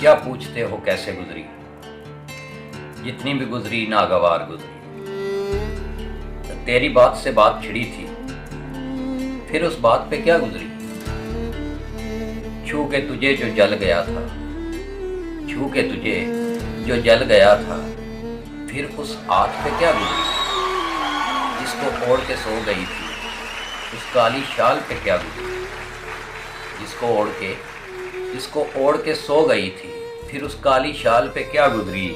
क्या पूछते हो कैसे गुजरी, जितनी भी गुजरी नागवार गुजरी। तेरी बात से बात छिड़ी थी, फिर उस बात पे क्या गुजरी। छू के तुझे जो जल गया था, छू के तुझे जो जल गया था, फिर उस आग पे क्या गुजरी। जिसको ओढ़ के सो गई थी, उस काली शाल पे क्या गुजरी। जिसको ओढ़ के सो गई थी, फिर उस काली शाल पे क्या गुजरी।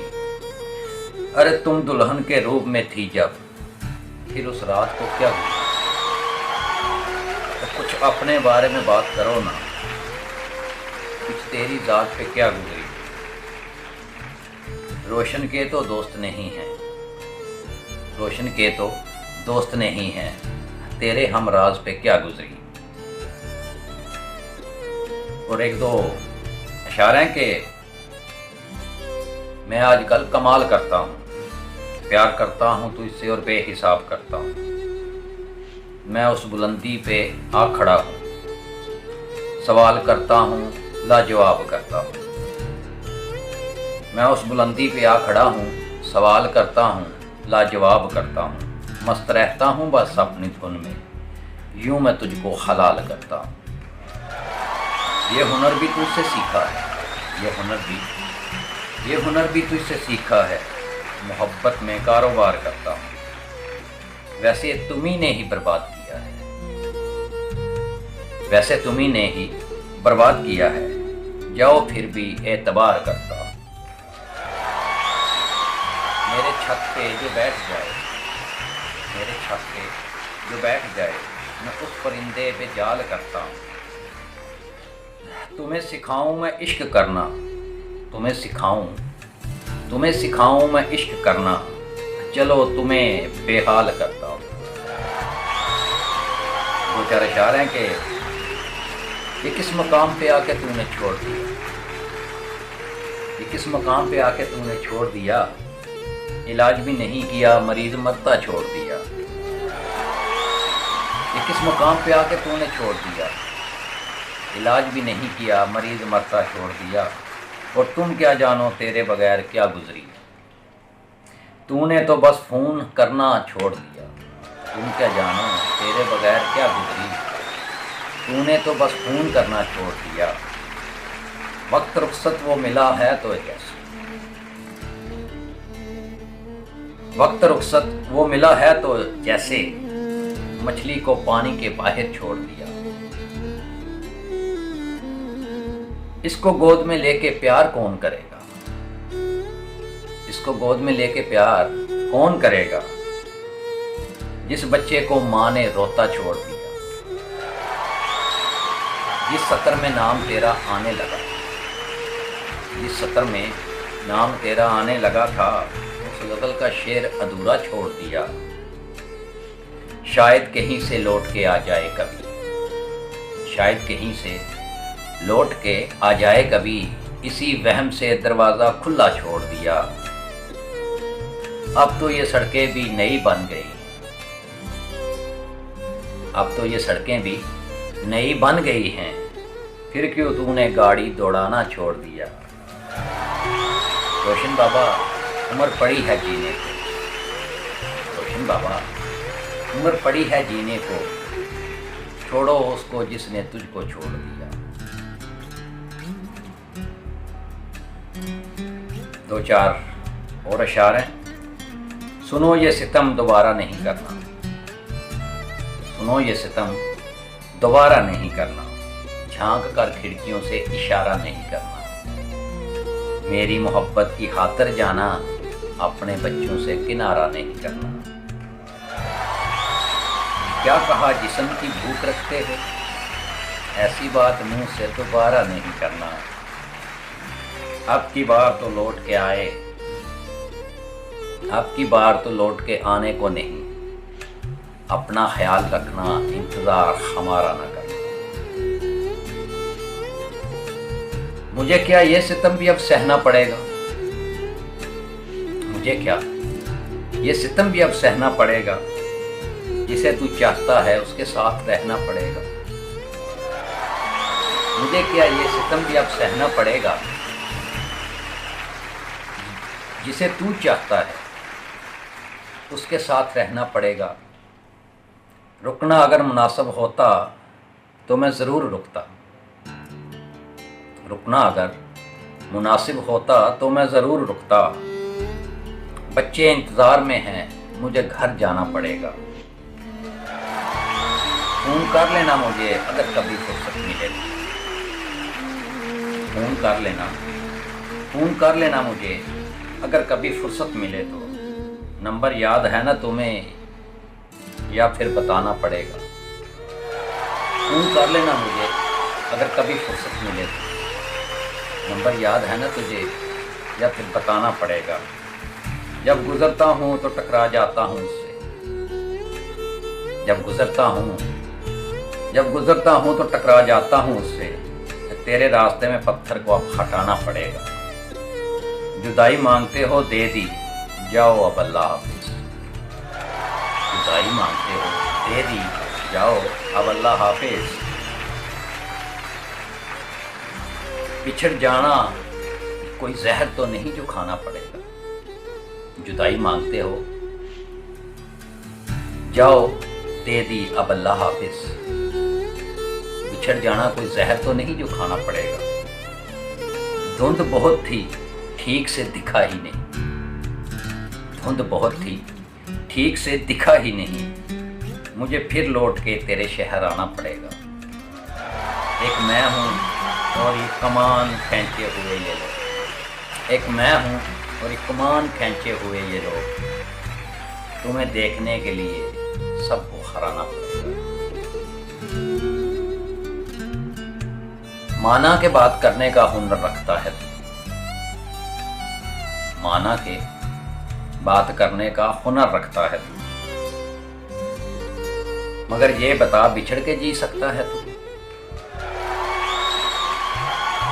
अरे तुम दुल्हन के रूप में थी जब, फिर उस रात को क्या गुजरी। तो कुछ अपने बारे में बात करो ना, कुछ तेरी जात पे क्या गुजरी। रोशन के तो दोस्त नहीं हैं, रोशन के तो दोस्त नहीं हैं, तेरे हम राज पे क्या गुजरी। और एक दो इशारे के मैं आजकल कमाल करता हूँ, प्यार करता हूँ तो इससे और बेहिसाब करता हूँ। मैं उस बुलंदी पे आ खड़ा हूँ, सवाल करता हूँ लाजवाब करता हूँ। मैं उस बुलंदी पे आ खड़ा हूँ, सवाल करता हूँ लाजवाब करता हूँ। मस्त रहता हूँ बस अपनी धुन में, यूं मैं तुझको हलाल करता हूँ। ये हुनर भी तुझसे सीखा है, ये हुनर भी तुझसे सीखा है। मोहब्बत में कारोबार करता हूँ। वैसे तुम ही ने ही बर्बाद किया है, वैसे तुम ही ने ही बर्बाद किया है। जाओ फिर भी एतबार करता हूँ। मेरे छत पे जो बैठ जाए, मेरे छत पे जो बैठ जाए, मैं उस परिंदे पे जाल करता हूँ। तुम्हें सिखाऊं मैं इश्क करना, तुम्हें सिखाऊं मैं इश्क करना। चलो तुम्हें बेहाल करता हूँ। दो चार इशारे के ये किस मकाम पे आके तूने छोड़ दिया, ये किस मकाम पे आके तूने छोड़ दिया। इलाज भी नहीं किया, मरीज मरता छोड़ दिया। ये किस मकाम पे आके तूने छोड़ दिया, इलाज भी नहीं किया, मरीज मरता छोड़ दिया। और तुम क्या जानो तेरे बगैर क्या गुजरी। तूने तो बस फ़ोन करना छोड़ दिया, तुम क्या जानो तेरे बगैर क्या गुजरी। तूने तो बस फ़ोन करना छोड़ दिया। वक्त रुखसत वो मिला है तो कैसे, वक्त रुखसत वो मिला है तो जैसे मछली को पानी के बाहर छोड़ दिया। इसको गोद में लेके प्यार कौन करेगा, इसको गोद में लेके प्यार कौन करेगा। जिस बच्चे को माँ ने रोता छोड़ दिया, जिस सतर में नाम तेरा आने लगा, जिस सतर में नाम तेरा आने लगा था, उस गज़ल का शेर अधूरा छोड़ दिया। शायद कहीं से लौट के आ जाए कभी, शायद कहीं से लौट के आ जाए कभी। इसी वहम से दरवाज़ा खुला छोड़ दिया। अब तो ये सड़कें भी नई बन गई, अब तो ये सड़कें भी नई बन गई हैं। फिर क्यों तूने गाड़ी दौड़ाना छोड़ दिया। रोशन बाबा उम्र पड़ी है जीने को, रोशन बाबा उम्र पड़ी है जीने को। छोड़ो उसको जिसने तुझको छोड़ दिया। दो चार और इशारे। सुनो ये सितम दोबारा नहीं करना, सुनो ये सितम दोबारा नहीं करना। झांक कर खिड़कियों से इशारा नहीं करना। मेरी मोहब्बत की खातिर जाना, अपने बच्चों से किनारा नहीं करना। क्या कहा जिस्म की भूख रखते हो, ऐसी बात मुंह से दोबारा नहीं करना। अब की बार तो लौट के आए, अब की बार तो लौट के आने को नहीं। अपना ख्याल रखना, इंतजार हमारा न करना। मुझे क्या ये सितम भी अब सहना पड़ेगा, मुझे क्या ये सितम भी अब सहना पड़ेगा। जिसे तू चाहता है उसके साथ रहना पड़ेगा। मुझे क्या ये सितम भी अब सहना पड़ेगा। جسے تو چاہتا ہے اس کے ساتھ رہنا پڑے گا۔ رکنا اگر مناسب ہوتا تو میں ضرور رکتا، رکنا اگر مناسب ہوتا تو میں ضرور رکتا۔ بچے انتظار میں ہیں، مجھے گھر جانا پڑے گا۔ فون کر لینا مجھے اگر کبھی فرصت ملے تو، فون کر لینا مجھے اگر کبھی فرصت ملے تو۔ نمبر یاد ہے نا تمہیں یا پھر بتانا پڑے گا؟ فون کر لینا مجھے اگر کبھی فرصت ملے تو۔ نمبر یاد ہے نا تجھے یا پھر بتانا پڑے گا؟ جب گزرتا ہوں تو ٹکرا جاتا ہوں اس سے، جب گزرتا ہوں تو ٹکرا جاتا ہوں اس سے۔ تیرے راستے میں پتھر کو اب ہٹانا پڑے گا۔ جدائی مانگتے ہو دے دی، جاؤ اب اللہ حافظ۔ جدائی مانگتے ہو دے دی، جاؤ اب اللہ حافظ۔ بچھڑ جانا کوئی زہر تو نہیں جو کھانا پڑے گا۔ جدائی مانگتے ہو جاؤ دے دی اب اللہ حافظ۔ بچھڑ جانا کوئی زہر تو نہیں جو کھانا پڑے گا۔ دھند بہت تھی ٹھیک سے دکھا ہی نہیں، دھند بہت تھی ٹھیک سے دکھا ہی نہیں، مجھے پھر لوٹ کے تیرے شہر آنا پڑے گا۔ ایک میں ہوں اور یہ کمان کھینچے ہوئے یہ لوگ، ایک میں ہوں اور ایک کمان کھینچے ہوئے یہ لوگ، تمہیں دیکھنے کے لیے سب کو ہرانا پڑے گا۔ مانا کے بات کرنے کا ہنر رکھتا ہے تو، مانا کے بات کرنے کا ہنر رکھتا ہے تو، مگر یہ بتا بچھڑ کے جی سکتا ہے تو۔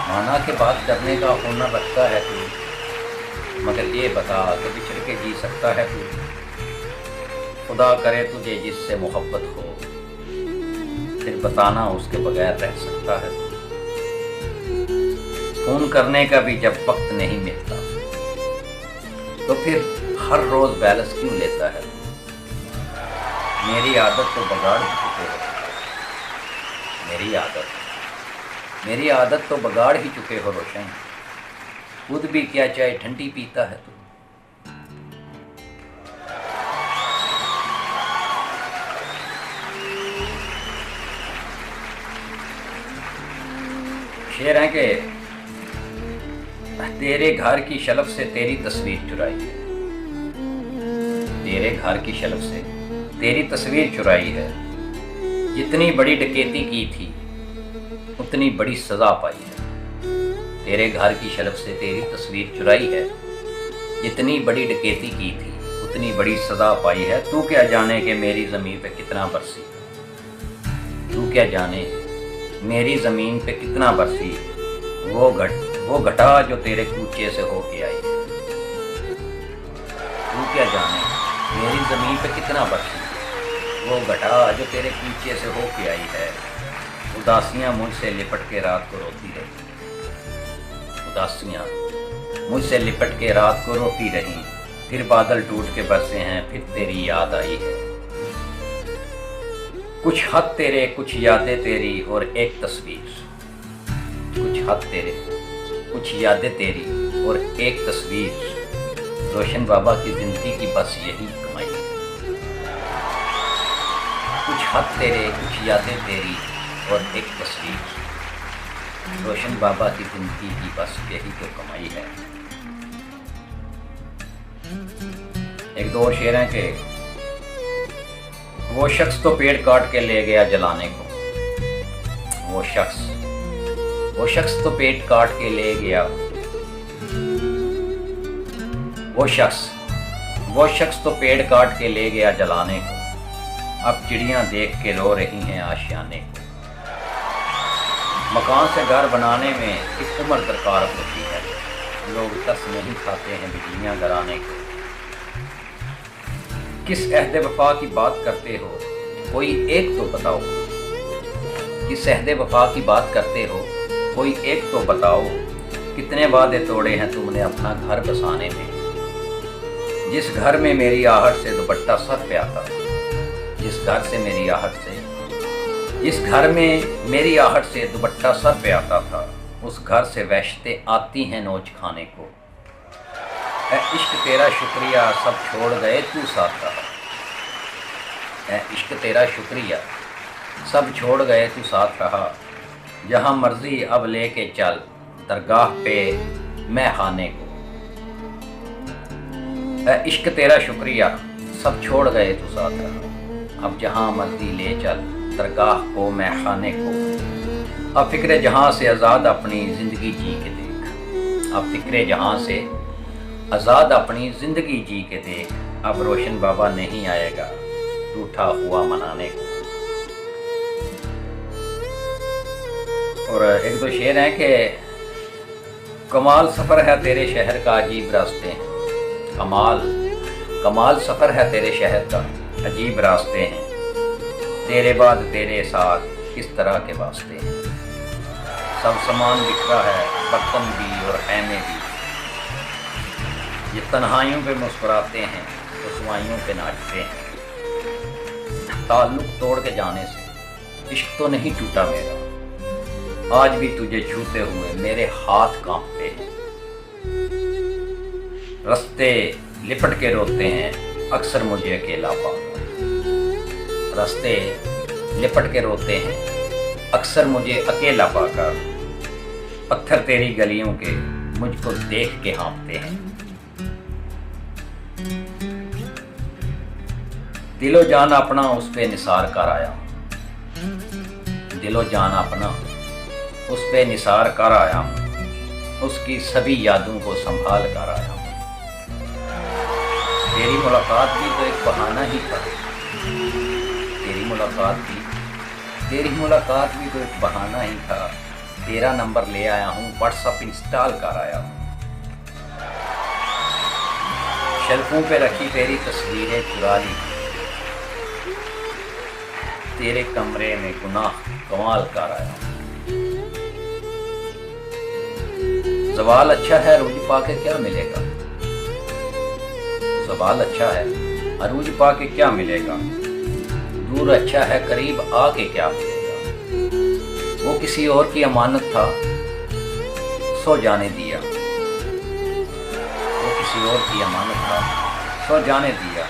مانا کے بات کرنے کا ہنر رکھتا ہے تو، مگر یہ بتا کہ بچھڑ کے جی سکتا ہے تو۔ خدا کرے تجھے جس سے محبت ہو، پھر بتانا اس کے بغیر رہ سکتا ہے تو۔ فون کرنے کا بھی جب وقت نہیں ملتا تو پھر ہر روز بیلنس کیوں لیتا ہے؟ میری عادت تو بگاڑ ہی چکے ہو، میری عادت تو بگاڑ ہی چکے ہو روشن، خود بھی کیا چائے ٹھنڈی پیتا ہے تو۔ شعر ہے کہ تیرے گھر کی شلف سے تیری تصویر چرائی ہے، تیرے گھر کی شلف سے تیری تصویر چرائی ہے، جتنی بڑی ڈکیتی کی تھی اتنی بڑی سزا پائی ہے۔ تیرے گھر کی شلف سے تیری تصویر چرائی ہے، جتنی بڑی ڈکیتی کی تھی اتنی بڑی سزا پائی ہے۔ تو کیا جانے کہ میری زمین پہ کتنا برسی، تو کیا جانے میری زمین پہ کتنا برسی، وہ گھٹا جو تیرے کوچے سے ہو کے آئی ہے۔ تو کیا جانے میری زمین پہ کتنا برسی، وہ گھٹا جو تیرے کوچے سے ہو کے آئی ہے۔ اداسیاں مجھ سے لپٹ کے رات کو روتی رہی، اداسیاں مجھ سے لپٹ کے رات کو روتی رہی، پھر بادل ٹوٹ کے برسے ہیں، پھر تیری یاد آئی ہے۔ کچھ خط تیرے، کچھ یادیں تیری اور ایک تصویر، کچھ خط تیرے، کچھ یادیں تیری اور ایک تصویر، روشن بابا کی زندگی کی بس یہی کمائی ہے۔ کچھ خط تیرے، کچھ یادیں تیری اور ایک تصویر، روشن بابا کی زندگی کی بس یہی تو کمائی ہے۔ ایک دو اور شعر ہیں کہ وہ شخص تو پیڑ کاٹ کے لے گیا جلانے کو، وہ شخص تو پیڑ کاٹ کے لے گیا، وہ شخص تو پیڑ کاٹ کے لے گیا جلانے کو، اب چڑیاں دیکھ کے رو رہی ہیں آشیانے کو۔ مکان سے گھر بنانے میں ایک عمر درکار ہوتی ہے، لوگ ترس نہیں کھاتے ہیں بجلیاں گرانے کو۔ کس عہد وفا کی بات کرتے ہو کوئی ایک تو بتاؤ، کس عہد وفا کی بات کرتے ہو کوئی ایک تو بتاؤ، کتنے وعدے توڑے ہیں تم نے اپنا گھر بسانے میں، जिस घर में मेरी आहट से दुपट्टा सर पे आता था, जिस घर से मेरी आहट से जिस घर में मेरी आहट से दुपट्टा सर पे आता था, उस घर से वहशतें आती हैं नोच खाने को। ऐ इश्क तेरा शुक्रिया सब छोड़ गए तू साथ रहा, ऐ इश्क तेरा शुक्रिया सब छोड़ गए तू साथ रहा, जहाँ मर्जी अब लेके चल दरगाह पे मैं खाने को। ऐ इश्क तेरा शुक्रिया सब छोड़ गए तू साथ रहा, अब जहाँ मर्जी ले चल दरगाह को मैं खाने को। अब फिक्रे जहाँ से आज़ाद अपनी ज़िंदगी जी के देख, अब फिक्रे जहाँ से आज़ाद अपनी ज़िंदगी जी के देख, अब रोशन बाबा नहीं आएगा रूठा हुआ मनाने को। और एक दो शेर हैं कि कमाल सफ़र है तेरे शहर का अजीब रास्ते हैं, कमाल सफ़र है तेरे शहर का अजीब रास्ते हैं, तेरे बाद तेरे साथ किस तरह के वास्ते हैं। सब सामान बिखरा है बर्तन भी और खैमे भी, ये तन्हाइयों पे मुस्कुराते हैं रुसवाइयों पे नाचते हैं। ताल्लुक़ तोड़ के जाने से इश्क तो नहीं टूटा मेरा, आज भी तुझे छूते हुए मेरे हाथ कांपते हैं। रास्ते लिपट के रोते हैं अक्सर मुझे अकेला पाकर, रास्ते लिपट के रोते हैं अक्सर मुझे अकेला पाकर, पत्थर तेरी गलियों के मुझको देख के हाँफते हैं। दिलो जान अपना उस पे निसार कर आया, दिलो जान अपना उस पे निसार कर आया हूँ, उसकी सभी यादों को संभाल कर आया हूँ। तेरी मुलाकात भी तो एक बहाना ही था, तेरी मुलाकात भी तो एक बहाना ही था। तेरा नंबर ले आया हूँ, व्हाट्सएप इंस्टॉल कर आया हूँ। शेल्फों पे रखी तेरी तस्वीरें चुरा ली, तेरे कमरे में गुनाह कमाल कर आया हूँ। सवाल अच्छा है अरूज पाके क्या मिलेगा, सवाल अच्छा है अरूज पाके क्या मिलेगा, दूर अच्छा है करीब आके क्या मिलेगा। वो किसी और की अमानत था सो जाने दिया, वो किसी और की अमानत था सो जाने दिया।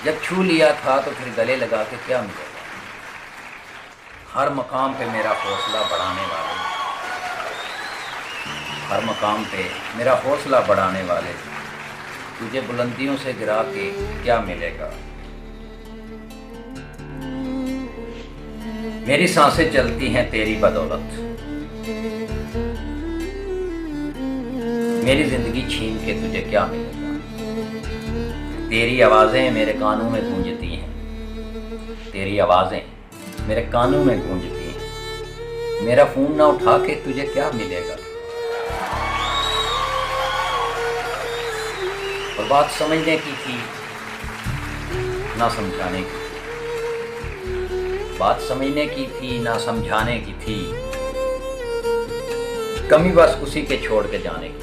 जब छू लिया था तो फिर गले लगा के क्या मिलेगा। हर मकाम पे मेरा हौसला बढ़ाने वाले, हर मकाम पे मेरा हौसला बढ़ाने वाले, तुझे बुलंदियों से गिरा के क्या मिलेगा। मेरी सांसें चलती हैं तेरी बदौलत, मेरी जिंदगी छीन के तुझे क्या मिलेगा। तेरी आवाज़ें मेरे कानों में गूंजती हैं, तेरी आवाज़ें मेरे कानों में गूंजती हैं। मेरा फ़ोन ना उठा के तुझे क्या मिलेगा। और बात समझने की थी ना समझाने की, बात समझने की थी ना समझाने की थी, कमी बस उसी के छोड़ के जाने की थी।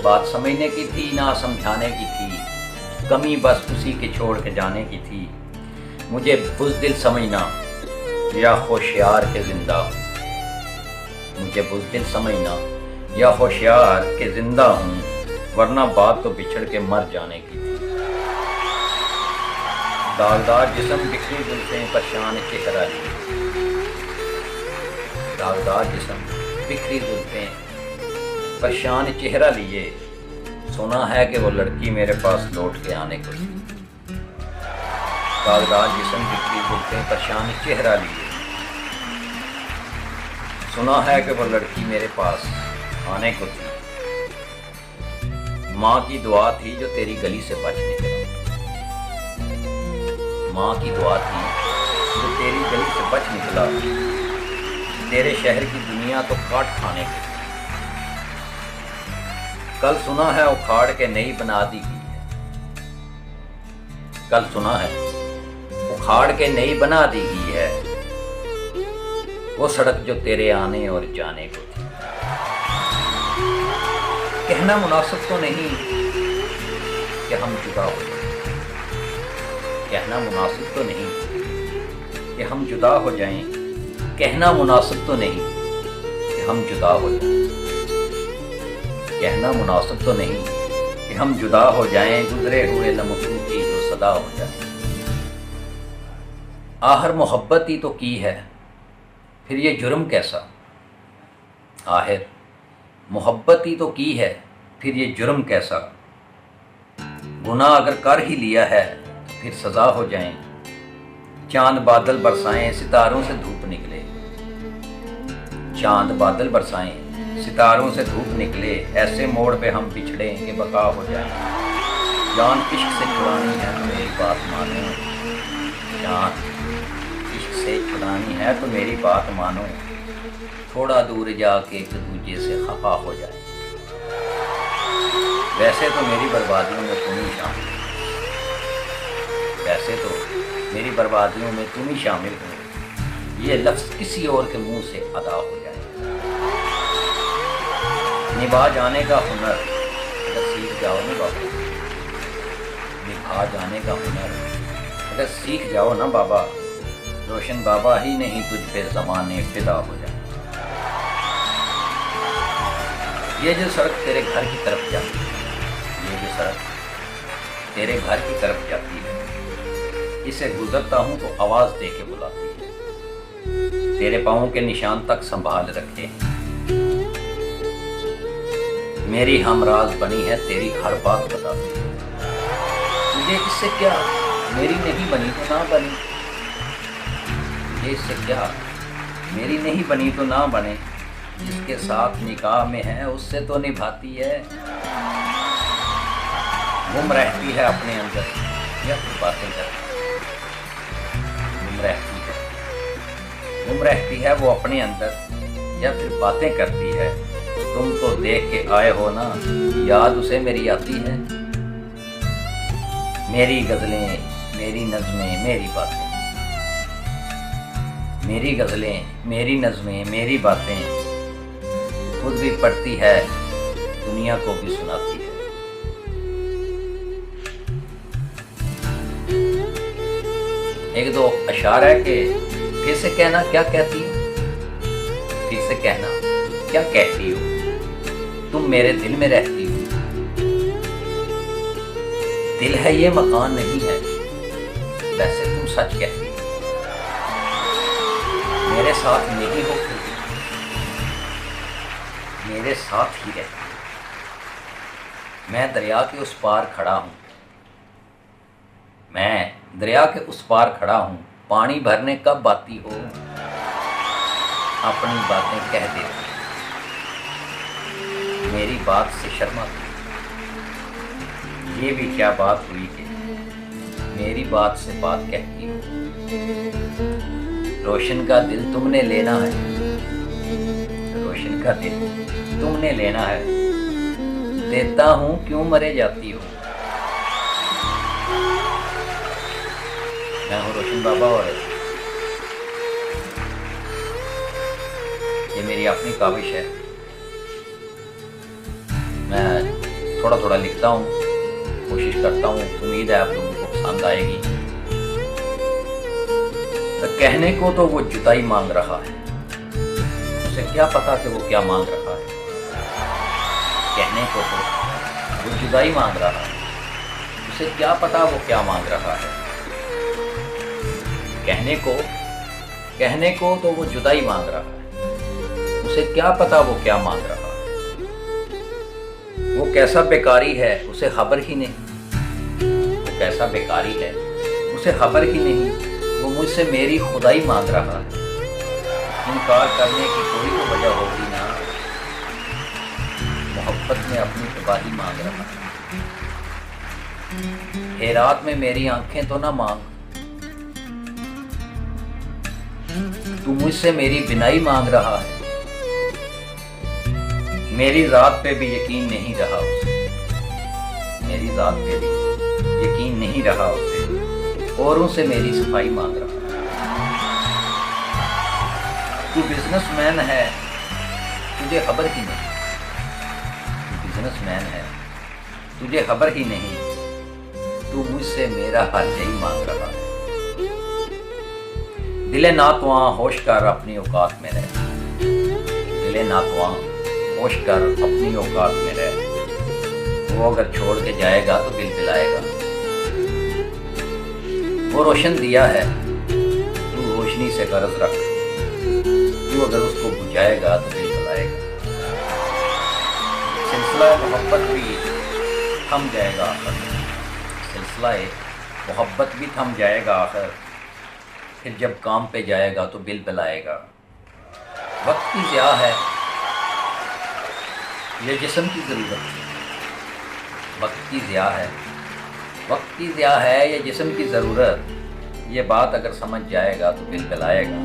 बात समझने की थी ना समझाने की थी, कमी बस उसी के छोड़ के जाने की थी। मुझे बुज़दिल समझना या होशियार के जिंदा, मुझे बुज़दिल समझना या होशियार के जिंदा हूँ, वरना बात तो बिछड़ के मर जाने की थी। दागदार जिस्म बिखरी जुल्फें परेशान चेहरा लिए, दागदार जिस्म बिखरी जुल्फें परेशान चेहरा लिए, सुना है कि वो लड़की मेरे पास लौट के आने को थी। दागदार जिस्म बिखरी जुल्फें परेशान चेहरा लिए, सुना है कि वो लड़की मेरे पास आने को थी। माँ की दुआ थी जो तेरी गली से बच निकला, माँ की दुआ थी जो तेरी गली से बच निकला। तेरे शहर की दुनिया तो काट खाने की, कल सुना है उखाड़ के नई बना दी गई है, कल सुना है उखाड़ के नई बना दी गई है, वो सड़क जो तेरे आने और जाने को थी। कहना मुनासिब तो नहीं कि हम जुदा हो जाएं, कहना मुनासिब तो नहीं कि हम जुदा हो जाएं, कहना मुनासिब तो नहीं कि हम जुदा हो जाएं, कहना मुनासिब तो नहीं कि हम जुदा हो जाएं, गुजरे हुए लम्हों की जो सदा हो जाए। आखिर मोहब्बत ही तो की है, फिर ये जुर्म कैसा। आखिर मोहब्बत ही तो की है, फिर ये जुर्म कैसा। गुनाह अगर कर ही लिया है तो फिर सज़ा हो जाएं। चांद बादल बरसाएं, सितारों से धूप निकले। चांद बादल बरसाएं, सितारों से धूप निकले। ऐसे मोड़ पे हम पिछड़े कि बका हो जाएं। जान इश्क से छुड़ानी है तो मेरी बात मानो। जान इश्क से छुड़ानी है तो मेरी बात मानो। थोड़ा दूर जाके एक दूजे से खफा हो जाए। वैसे तो मेरी बर्बादियों में तुम ही शामिल, वैसे तो मेरी बर्बादियों में तुम ही शामिल हो। ये लफ्ज़ किसी और के मुंह से अदा हो जाए। निभा जाने का हुनर अगर सीख जाओ ना बाबा, निभा जाने का हुनर अगर सीख जाओ ना बाबा, रोशन बाबा ही नहीं तुझ पे ज़माने फिदा हो जाए। ये जो सड़क तेरे घर की तरफ जाती है, ये जो सड़क तेरे घर की तरफ जाती है, इसे गुजरता हूँ तो आवाज़ दे के बुलाती है। तेरे पाँव के निशान तक संभाल रखे हैं। मेरी हमराज बनी है, तेरी हर बात बताती है। मुझे इससे क्या, मेरी नहीं बनी तो ना बनी। मुझे इससे क्या, मेरी नहीं बनी तो ना बने। जिसके साथ निकाह में है उससे तो निभाती है। गुम रहती है अपने अंदर या फिर बातें करती है। गुम रहती है वो अपने अंदर या फिर बातें करती है। तुम तो देख के आए हो ना, याद उसे मेरी आती है। मेरी गज़लें, मेरी नज़में, मेरी बातें, मेरी गज़लें, मेरी नज़में, मेरी बातें खुद भी पढ़ती है, दुनिया को भी सुनाती है। एक दो अशार है कि फिर से कहना क्या कहती हो, फिर से कहना क्या कहती हो। तुम मेरे दिल में रहती हो। दिल है ये मकान नहीं है, वैसे तुम सच कहती हो। मेरे साथ नहीं हो फिर मेरे साथ ही रहती हो। मैं दरिया के उस पार खड़ा हूँ, मैं दरिया के उस पार खड़ा हूँ। पानी भरने कब आती हो, अपनी बातें कह देती। मेरी बात से शर्माती। ये भी क्या बात हुई कि मेरी बात से बात कहती हो। रोशन का दिल तुमने लेना है, रोशन का दिल तुमने लेना है। देता हूँ क्यों मरे जाती हो। मैं हूँ रोशन बाबा और ये मेरी अपनी काविश है। मैं थोड़ा थोड़ा लिखता हूँ, कोशिश करता हूँ, उम्मीद है आप लोगों को पसंद आएगी। तो कहने को तो वो जुदाई मांग रहा है, उसे क्या पता कि वो क्या मांग रहा है। कहने को तो वो जुदाई मांग रहा है, उसे क्या पता वो क्या मांग रहा है। कहने को तो वो जुदाई मांग रहा है, उसे क्या पता वो क्या मांग रहा है। वो कैसा बेकारी है उसे खबर ही नहीं, वो कैसा बेकारी है उसे खबर ही नहीं। वो मुझसे मेरी खुदाई मांग रहा है। इनकार करने की कोई तो वजह होगी ना, मोहब्बत में अपनी तबाही मांग रहा है। हेरात में मेरी आंखें तो ना मांग, तू मुझसे मेरी बिनाई मांग रहा है। मेरी ज़ात पे भी यकीन नहीं रहा उसे, मेरी ज़ात पे भी यकीन नहीं रहा उसे। औरों से मेरी सफाई मांग रहा है। तू बिजनेसमैन है, तुझे खबर ही नहीं। तू बिजनेस मैन है, तुझे खबर ही नहीं, तू मुझसे मेरा हाल यही मांग रहा है। दिले नातवां होश कर अपनी औकात में रह, दिले नातवां होश कर अपनी औकात में रह। वो अगर छोड़ के जाएगा तो दिल पिलाएगा। वो रोशन दिया है, तू रोशनी से गर्ज रख, तू अगर उसको बुझाएगा तो दिल पिलाएगा। सिलसिला मोहब्बत भी थम जाएगा आखिर, सिलसिला मोहब्बत भी थम जाएगा आखिर, फिर जब काम पे जाएगा तो बिल पिलाएगा। वक्त की ज़िया है ये जिस्म की ज़रूरत, वक्त की ज़िया है, वक्त की ज़िया है ये जिस्म की ज़रूरत, ये बात अगर समझ जाएगा तो बिल पिलाएगा।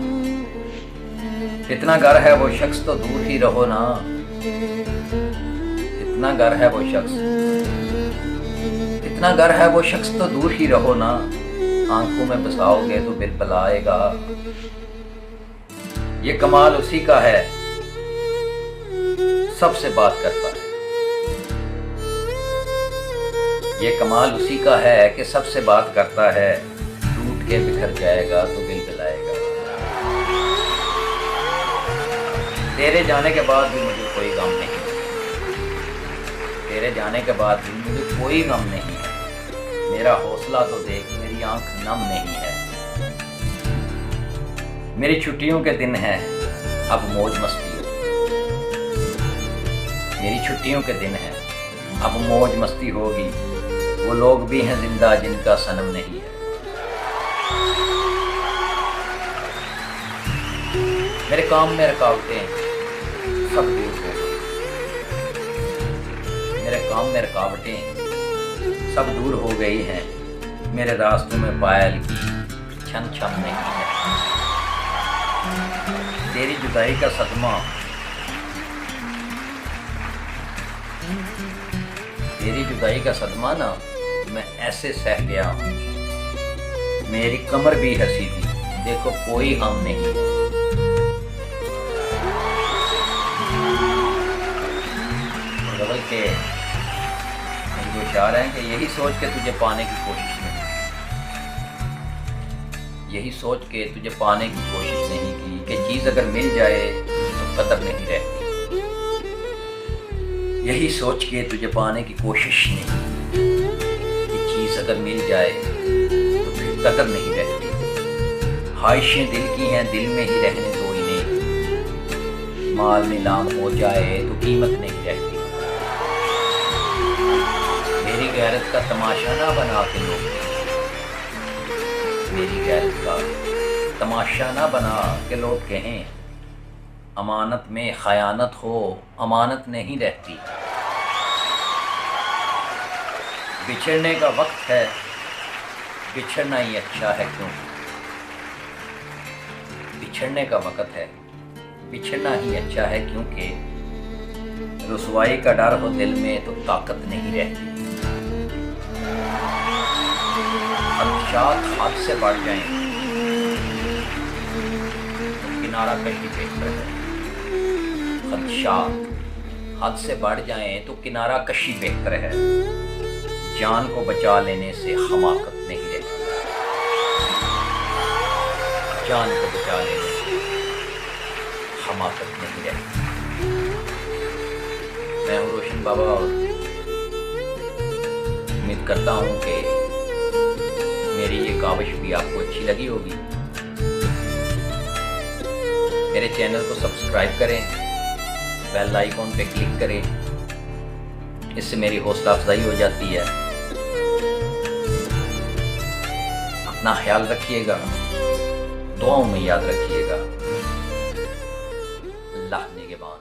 इतना गर है वो शख्स तो दूर ही रहो ना, इतना गर है वो शख्स, इतना गर है वो शख्स तो दूर ही रहो ना, आंखों में बसाओगे तो बिल पिलाएगा। ये कमाल उसी का है सबसे बात करता है, ये कमाल उसी का है कि सबसे बात करता है, टूट के बिखर जाएगा तो बिल पिलाएगा। तेरे जाने के बाद भी मुझे कोई गम नहीं, तेरे जाने के बाद भी मुझे कोई गम नहीं है, मेरा हौसला तो देख मेरी आंख नम नहीं है। मेरी छुट्टियों के दिन हैं अब मौज मस्ती हो, मेरी छुट्टियों के दिन हैं अब मौज मस्ती होगी, वो लोग भी हैं जिंदा जिनका सनम नहीं है। मेरे काम में रुकावटें सब दूर हो गई, मेरे काम में रुकावटें सब दूर हो गई हैं, मेरे रास्तों में पायल की छन छन नहीं है। तेरी जुदाई का सदमा, तेरी जुदाई का सदमा ना मैं ऐसे सह गया हूँ, मेरी कमर भी हंसी थी देखो कोई हम नहीं है। बगल के जो शायर हैं कि यही सोच के तुझे पाने की कोशिश नहीं, यही सोच के तुझे पाने की कोशिश नहीं की कि चीज़ अगर मिल जाए तो कदर नहीं रहती, यही सोच के तुझे पाने की कोशिश नहीं कि चीज़ अगर मिल जाए तो फिर कदर नहीं रहती। ख्वाहिशें दिल की हैं दिल में ही रहने दो इन्हें, माल नीलाम हो जाए तो कीमत नहीं रहती। मेरी गैरत का तमाशा ना बना के लोग, मेरी गैरत का तमाशा ना बना के लोग कहें, अमानत में खयानत हो अमानत नहीं रहती। बिछड़ने का वक्त है बिछड़ना ही अच्छा है क्यों, बिछड़ने का वक्त है बिछड़ना ही अच्छा है क्योंकि रुसवाई का डर हो दिल में तो ताकत नहीं रहती। खदशात हाथ से बढ़ जाएं तो किनारा कहीं बेहतर है, खदशात हद से बढ़ जाएं तो किनारा कशी बेहतर है। जान को बचा लेने से हमाकत नहीं रहती, जान को बचा लेने से हमाकत नहीं रहती। मैं हूँ रोशन बाबा और उम्मीद करता हूँ कि मेरी ये काविश भी आपको अच्छी लगी होगी। मेरे चैनल को सब्सक्राइब करें, बेल आइकॉन पे क्लिक करें, इससे मेरी हौसला अफजाई हो जाती है। अपना ख्याल रखिएगा, दुआओं में याद रखिएगा। अल्लाह निगहबान।